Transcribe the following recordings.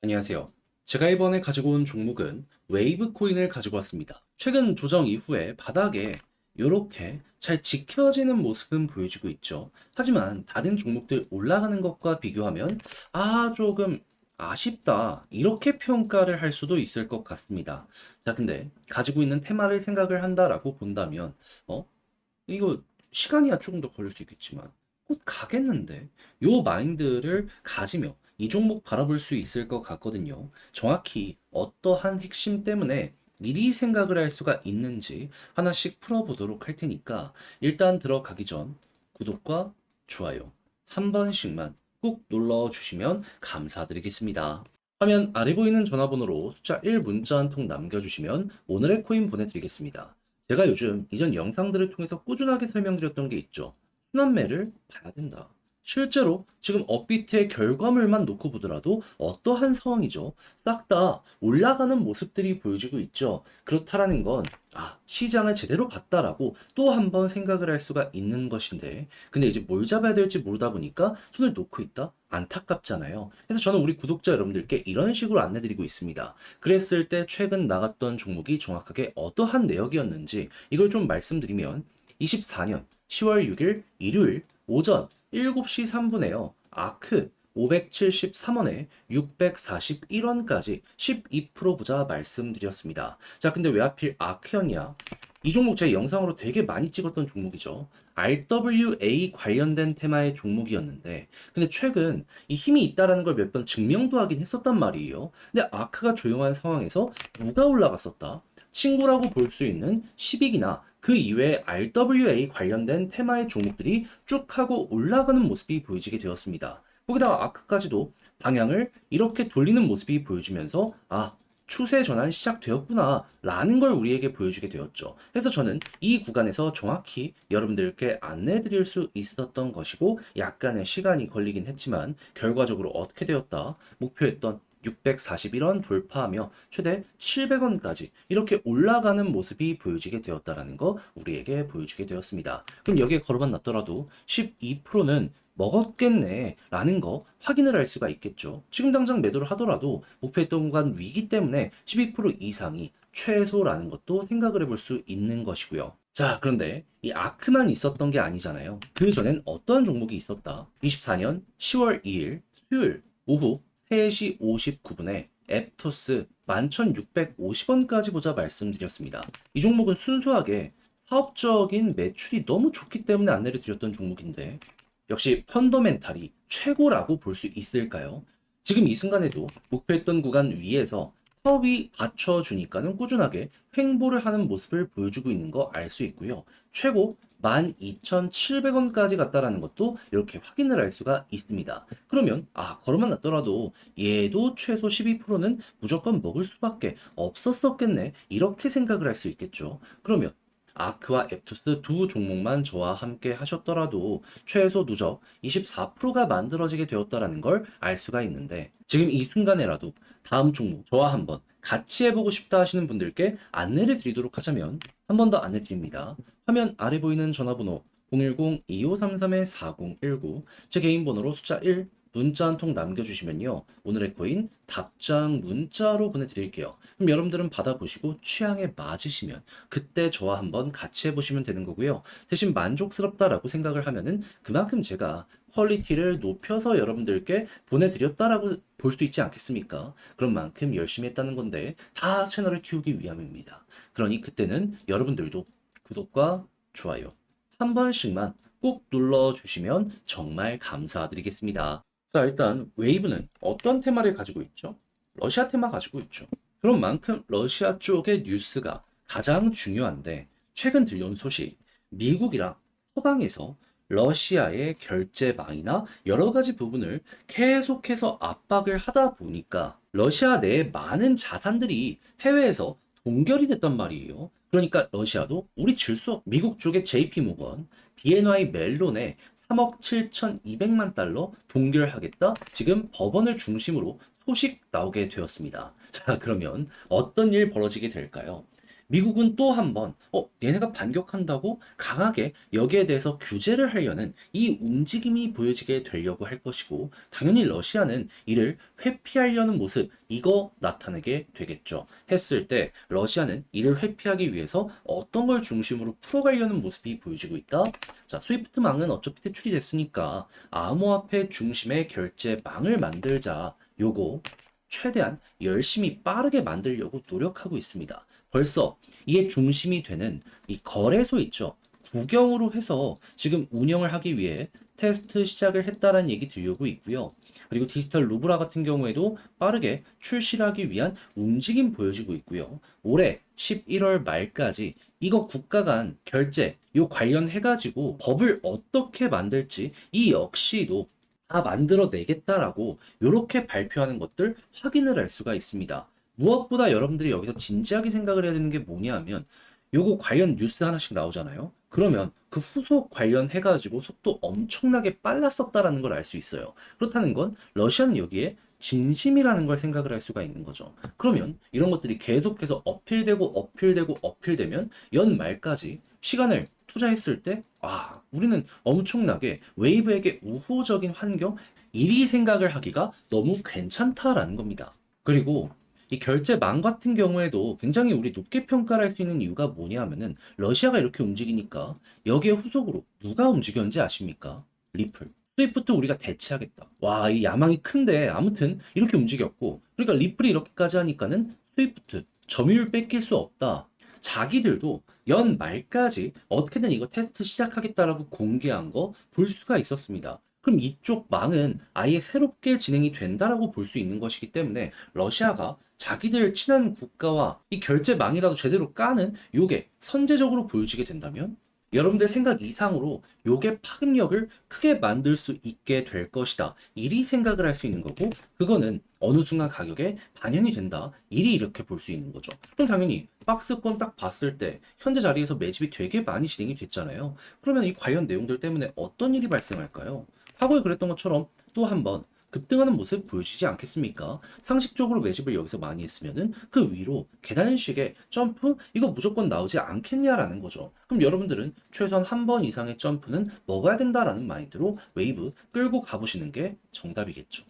안녕하세요. 제가 이번에 가지고 온 종목은 웨이브 코인을 가지고 왔습니다. 최근 조정 이후에 바닥에 이렇게 잘 지켜지는 모습은 보여주고 있죠. 하지만 다른 종목들 올라가는 것과 비교하면 조금 아쉽다. 이렇게 평가를 할 수도 있을 것 같습니다. 자, 근데 가지고 있는 테마를 생각을 한다라고 본다면, 어? 이거 시간이야 조금 더 걸릴 수 있겠지만 곧 가겠는데 요 마인드를 가지며 이 종목 바라볼 수 있을 것 같거든요. 정확히 어떠한 핵심 때문에 미리 생각을 할 수가 있는지 하나씩 풀어보도록 할 테니까 일단 들어가기 전 구독과 좋아요 한 번씩만 꾹 눌러주시면 감사드리겠습니다. 화면 아래 보이는 전화번호로 숫자 1 문자 한 통 남겨주시면 오늘의 코인 보내드리겠습니다. 제가 요즘 이전 영상들을 통해서 꾸준하게 설명드렸던 게 있죠. 순환매를 봐야 된다. 실제로 지금 업비트의 결과물만 놓고 보더라도 어떠한 상황이죠? 싹 다 올라가는 모습들이 보여지고 있죠. 그렇다라는 건 시장을 제대로 봤다라고 또 한 번 생각을 할 수가 있는 것인데 근데 이제 뭘 잡아야 될지 모르다 보니까 손을 놓고 있다? 안타깝잖아요. 그래서 저는 우리 구독자 여러분들께 이런 식으로 안내드리고 있습니다. 그랬을 때 최근 나갔던 종목이 정확하게 어떠한 내역이었는지 이걸 좀 말씀드리면 24년 10월 6일 일요일 오전 7시 3분에요. 아크 573원에 641원까지 12% 보자 말씀드렸습니다. 자, 근데 왜 하필 아크였냐? 이 종목 제 영상으로 되게 많이 찍었던 종목이죠. RWA 관련된 테마의 종목이었는데, 근데 최근 이 힘이 있다라는 걸 몇 번 증명도 하긴 했었단 말이에요. 근데 아크가 조용한 상황에서 누가 올라갔었다? 친구라고 볼 수 있는 시빅이나 그 이외에 RWA 관련된 테마의 종목들이 쭉 하고 올라가는 모습이 보여지게 되었습니다. 거기다가 아크까지도 방향을 이렇게 돌리는 모습이 보여지면서 추세 전환 시작되었구나 라는 걸 우리에게 보여주게 되었죠. 그래서 저는 이 구간에서 정확히 여러분들께 안내 드릴 수 있었던 것이고 약간의 시간이 걸리긴 했지만 결과적으로 어떻게 되었다? 목표했던 641원 돌파하며 최대 700원까지 이렇게 올라가는 모습이 보여지게 되었다라는 거 우리에게 보여주게 되었습니다. 그럼 여기에 걸어만 놨더라도 12%는 먹었겠네 라는 거 확인을 할 수가 있겠죠. 지금 당장 매도를 하더라도 목표했던 구간 위기 때문에 12% 이상이 최소라는 것도 생각을 해볼 수 있는 것이고요. 자, 그런데 이 아크만 있었던 게 아니잖아요. 그 전엔 어떤 종목이 있었다? 24년 10월 2일 수요일 오후 3시 59분에 앱토스 11,650원까지 보자 말씀드렸습니다. 이 종목은 순수하게 사업적인 매출이 너무 좋기 때문에 안내를 드렸던 종목인데 역시 펀더멘탈이 최고라고 볼 수 있을까요? 지금 이 순간에도 목표했던 구간 위에서 사업이 받쳐주니까는 꾸준하게 횡보를 하는 모습을 보여주고 있는 거 알 수 있고요. 최고 12,700원까지 갔다라는 것도 이렇게 확인을 할 수가 있습니다. 그러면 걸어만 놨더라도 얘도 최소 12%는 무조건 먹을 수밖에 없었었겠네. 이렇게 생각을 할 수 있겠죠. 그러면 아크와 앱투스 두 종목만 저와 함께 하셨더라도 최소 누적 24%가 만들어지게 되었다라는 걸 알 수가 있는데 지금 이 순간에라도 다음 종목 저와 한번 같이 해보고 싶다 하시는 분들께 안내를 드리도록 하자면 한 번 더 안내 드립니다. 화면 아래 보이는 전화번호 010-2533-4019 제 개인 번호로 숫자 1 문자 한 통 남겨주시면요. 오늘의 코인 답장 문자로 보내드릴게요. 그럼 여러분들은 받아보시고 취향에 맞으시면 그때 저와 한번 같이 해보시면 되는 거고요. 대신 만족스럽다라고 생각을 하면은 그만큼 제가 퀄리티를 높여서 여러분들께 보내드렸다라고 볼 수 있지 않겠습니까? 그런 만큼 열심히 했다는 건데 다 채널을 키우기 위함입니다. 그러니 그때는 여러분들도 구독과 좋아요 한 번씩만 꼭 눌러주시면 정말 감사드리겠습니다. 자, 일단 웨이브는 어떤 테마를 가지고 있죠? 러시아 테마 가지고 있죠. 그런 만큼 러시아 쪽의 뉴스가 가장 중요한데 최근 들려온 소식, 미국이랑 서방에서 러시아의 결제망이나 여러 가지 부분을 계속해서 압박을 하다 보니까 러시아 내에 많은 자산들이 해외에서 동결이 됐단 말이에요. 그러니까 러시아도 우리 질수 미국 쪽의 JP모건, BNY 멜론에 3억 7,200만 달러 동결하겠다. 지금 법원을 중심으로 소식 나오게 되었습니다. 자, 그러면 어떤 일 벌어지게 될까요? 미국은 또 한 번, 얘네가 반격한다고 강하게 여기에 대해서 규제를 하려는 이 움직임이 보여지게 되려고 할 것이고, 당연히 러시아는 이를 회피하려는 모습, 이거 나타내게 되겠죠. 했을 때, 러시아는 이를 회피하기 위해서 어떤 걸 중심으로 풀어가려는 모습이 보여지고 있다. 자, 스위프트망은 어차피 퇴출이 됐으니까, 암호화폐 중심의 결제망을 만들자. 요거, 최대한 열심히 빠르게 만들려고 노력하고 있습니다. 벌써 이게 중심이 되는 이 거래소 있죠. 국영으로 해서 지금 운영을 하기 위해 테스트 시작을 했다라는 얘기 들려오고 있고요. 그리고 디지털 루브라 같은 경우에도 빠르게 출시를 하기 위한 움직임 보여지고 있고요. 올해 11월 말까지 이거 국가 간 결제 요 관련해가지고 법을 어떻게 만들지 이 역시도 다 만들어내겠다라고 이렇게 발표하는 것들 확인을 할 수가 있습니다. 무엇보다 여러분들이 여기서 진지하게 생각을 해야 되는 게 뭐냐 하면 요거 관련 뉴스 하나씩 나오잖아요. 그러면 그 후속 관련해가지고 속도 엄청나게 빨랐었다라는 걸 알 수 있어요. 그렇다는 건 러시아는 여기에 진심이라는 걸 생각을 할 수가 있는 거죠. 그러면 이런 것들이 계속해서 어필되면 연말까지 시간을 투자했을 때, 우리는 엄청나게 웨이브에게 우호적인 환경, 이리 생각을 하기가 너무 괜찮다라는 겁니다. 그리고 이 결제망 같은 경우에도 굉장히 우리 높게 평가를 할 수 있는 이유가 뭐냐 하면은 러시아가 이렇게 움직이니까 여기에 후속으로 누가 움직였는지 아십니까? 리플. 스위프트 우리가 대체하겠다. 와, 이 야망이 큰데 아무튼 이렇게 움직였고 그러니까 리플이 이렇게까지 하니까는 스위프트 점유율 뺏길 수 없다. 자기들도 연말까지 어떻게든 이거 테스트 시작하겠다라고 공개한 거 볼 수가 있었습니다. 그럼 이쪽 망은 아예 새롭게 진행이 된다라고 볼 수 있는 것이기 때문에 러시아가 자기들 친한 국가와 이 결제망이라도 제대로 까는 요게 선제적으로 보여지게 된다면 여러분들 생각 이상으로 요게 파급력을 크게 만들 수 있게 될 것이다. 이리 생각을 할 수 있는 거고 그거는 어느 순간 가격에 반영이 된다. 이리 이렇게 볼 수 있는 거죠. 그럼 당연히 박스권 딱 봤을 때 현재 자리에서 매집이 되게 많이 진행이 됐잖아요. 그러면 이 관련 내용들 때문에 어떤 일이 발생할까요? 과거에 그랬던 것처럼 또 한 번 급등하는 모습 보여주지 않겠습니까? 상식적으로 매집을 여기서 많이 했으면은 그 위로 계단식의 점프 이거 무조건 나오지 않겠냐라는 거죠. 그럼 여러분들은 최소한 한 번 이상의 점프는 먹어야 된다라는 마인드로 웨이브 끌고 가보시는 게 정답이겠죠.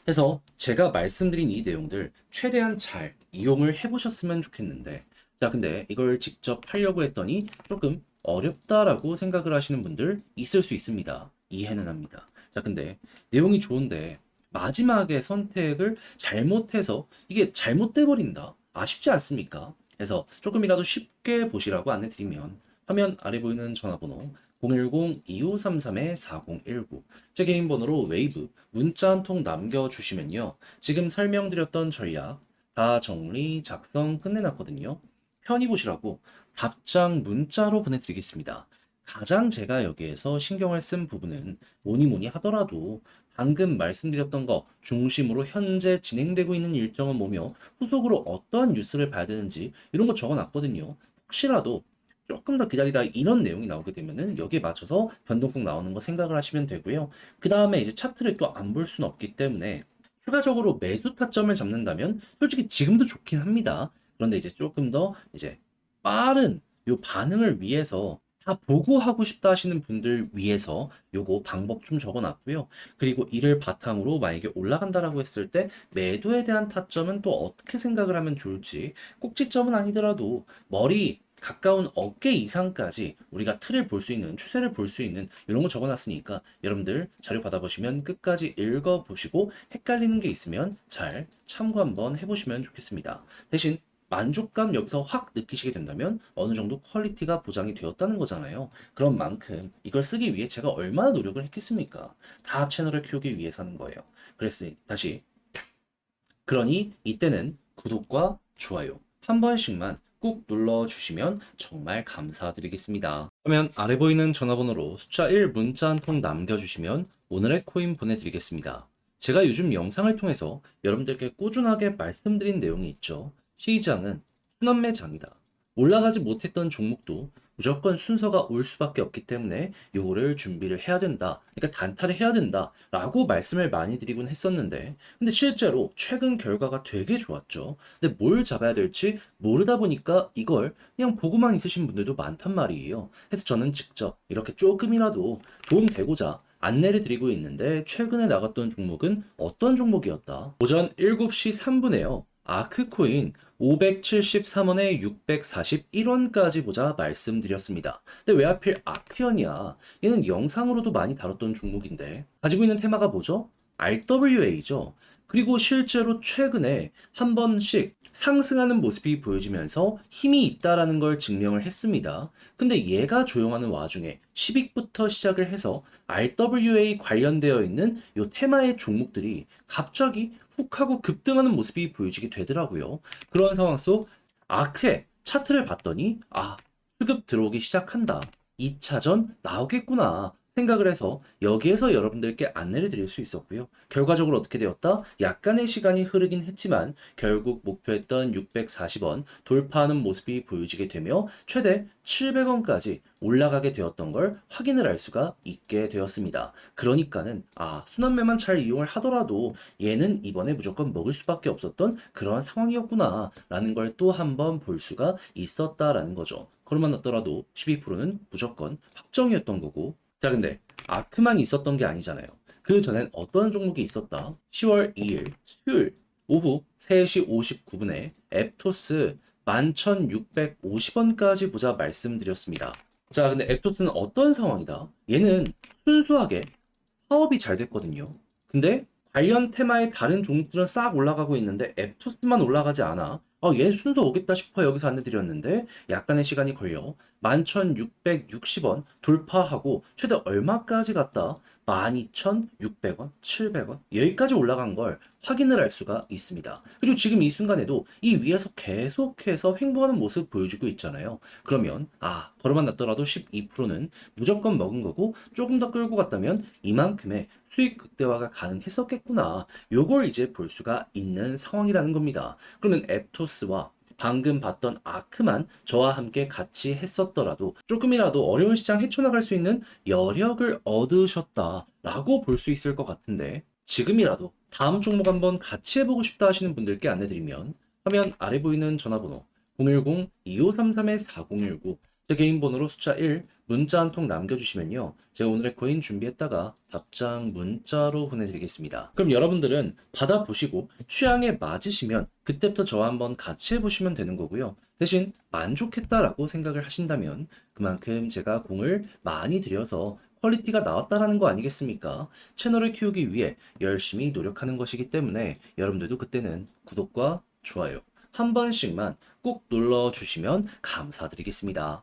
그래서 제가 말씀드린 이 내용들 최대한 잘 이용을 해보셨으면 좋겠는데 자 근데 이걸 직접 하려고 했더니 조금 어렵다라고 생각을 하시는 분들 있을 수 있습니다. 이해는 합니다. 자 근데 내용이 좋은데 마지막에 선택을 잘못해서 이게 잘못돼 버린다. 아쉽지 않습니까? 그래서 조금이라도 쉽게 보시라고 안내 드리면 화면 아래 보이는 전화번호 010-2533-4019 제 개인 번호로 웨이브 문자 한 통 남겨주시면요. 지금 설명드렸던 전략 다 정리 작성 끝내놨거든요. 편히 보시라고 답장 문자로 보내드리겠습니다. 가장 제가 여기에서 신경을 쓴 부분은 뭐니 뭐니 하더라도 방금 말씀드렸던 거 중심으로 현재 진행되고 있는 일정은 뭐며 후속으로 어떠한 뉴스를 봐야 되는지 이런 거 적어놨거든요. 혹시라도 조금 더 기다리다 이런 내용이 나오게 되면은 여기에 맞춰서 변동성 나오는 거 생각을 하시면 되고요. 그 다음에 이제 차트를 또 안 볼 수는 없기 때문에 추가적으로 매수 타점을 잡는다면 솔직히 지금도 좋긴 합니다. 그런데 이제 조금 더 이제 빠른 요 반응을 위해서 다 보고 하고 싶다 하시는 분들 위해서 요거 방법 좀 적어놨고요. 그리고 이를 바탕으로 만약에 올라간다라고 했을 때 매도에 대한 타점은 또 어떻게 생각을 하면 좋을지 꼭지점은 아니더라도 머리 가까운 어깨 이상까지 우리가 틀을 볼 수 있는 추세를 볼 수 있는 이런 거 적어놨으니까 여러분들 자료 받아보시면 끝까지 읽어보시고 헷갈리는 게 있으면 잘 참고 한번 해보시면 좋겠습니다. 대신 만족감 여기서 확 느끼시게 된다면 어느 정도 퀄리티가 보장이 되었다는 거잖아요. 그런 만큼 이걸 쓰기 위해 제가 얼마나 노력을 했겠습니까? 다 채널을 키우기 위해서 하는 거예요. 그랬으니 다시 그러니 이때는 구독과 좋아요 한 번씩만 꾹 눌러주시면 정말 감사드리겠습니다. 그러면 아래 보이는 전화번호로 숫자 1 문자 한 통 남겨주시면 오늘의 코인 보내드리겠습니다. 제가 요즘 영상을 통해서 여러분들께 꾸준하게 말씀드린 내용이 있죠. 시장은 순환매장이다. 올라가지 못했던 종목도 무조건 순서가 올 수밖에 없기 때문에 요거를 준비를 해야 된다. 그러니까 단타를 해야 된다라고 말씀을 많이 드리곤 했었는데 근데 실제로 최근 결과가 되게 좋았죠. 근데 뭘 잡아야 될지 모르다 보니까 이걸 그냥 보고만 있으신 분들도 많단 말이에요. 그래서 저는 직접 이렇게 조금이라도 도움되고자 안내를 드리고 있는데 최근에 나갔던 종목은 어떤 종목이었다? 오전 7시 3분에요. 아크코인 573원에 641원까지 보자 말씀드렸습니다. 근데 왜 하필 아크연이야? 얘는 영상으로도 많이 다뤘던 종목인데 가지고 있는 테마가 뭐죠? RWA죠. 그리고 실제로 최근에 한 번씩 상승하는 모습이 보여지면서 힘이 있다라는 걸 증명을 했습니다. 근데 얘가 조용하는 와중에 10익부터 시작을 해서 RWA 관련되어 있는 요 테마의 종목들이 갑자기 훅 하고 급등하는 모습이 보여지게 되더라고요. 그런 상황 속 아크의 차트를 봤더니 수급 들어오기 시작한다. 2차전 나오겠구나. 생각을 해서 여기에서 여러분들께 안내를 드릴 수 있었고요. 결과적으로 어떻게 되었다? 약간의 시간이 흐르긴 했지만 결국 목표했던 640원 돌파하는 모습이 보여지게 되며 최대 700원까지 올라가게 되었던 걸 확인을 할 수가 있게 되었습니다. 그러니까는 순환매만 잘 이용을 하더라도 얘는 이번에 무조건 먹을 수밖에 없었던 그런 상황이었구나 라는 걸 또 한 번 볼 수가 있었다라는 거죠. 그러면 넣더라도 12%는 무조건 확정이었던 거고 자, 근데 아크만 있었던 게 아니잖아요. 그 전엔 어떤 종목이 있었다? 10월 2일 수요일 오후 3시 59분에 앱토스 11,650원까지 보자 말씀드렸습니다. 자, 근데 앱토스는 어떤 상황이다? 얘는 순수하게 사업이 잘 됐거든요. 근데 관련 테마의 다른 종목들은 싹 올라가고 있는데 앱토스만 올라가지 않아. 얘 순서 오겠다 싶어 여기서 안내드렸는데 약간의 시간이 걸려 11,660원 돌파하고 최대 얼마까지 갔다? 12,600원, 700원 여기까지 올라간 걸 확인을 할 수가 있습니다. 그리고 지금 이 순간에도 이 위에서 계속해서 횡보하는 모습 보여주고 있잖아요. 그러면 걸어만 놨더라도 12%는 무조건 먹은 거고 조금 더 끌고 갔다면 이만큼의 수익 극대화가 가능했었겠구나. 요걸 이제 볼 수가 있는 상황이라는 겁니다. 그러면 앱토스와 방금 봤던 아크만 저와 함께 같이 했었더라도 조금이라도 어려운 시장 헤쳐나갈 수 있는 여력을 얻으셨다라고 볼 수 있을 것 같은데 지금이라도 다음 종목 한번 같이 해보고 싶다 하시는 분들께 안내드리면 화면 아래 보이는 전화번호 010-2533-4019 제 개인 번호로 숫자 1 문자 한 통 남겨주시면요. 제가 오늘의 코인 준비했다가 답장 문자로 보내드리겠습니다. 그럼 여러분들은 받아보시고 취향에 맞으시면 그때부터 저와 한번 같이 해보시면 되는 거고요. 대신 만족했다라고 생각을 하신다면 그만큼 제가 공을 많이 들여서 퀄리티가 나왔다라는 거 아니겠습니까? 채널을 키우기 위해 열심히 노력하는 것이기 때문에 여러분들도 그때는 구독과 좋아요 한 번씩만 꼭 눌러주시면 감사드리겠습니다.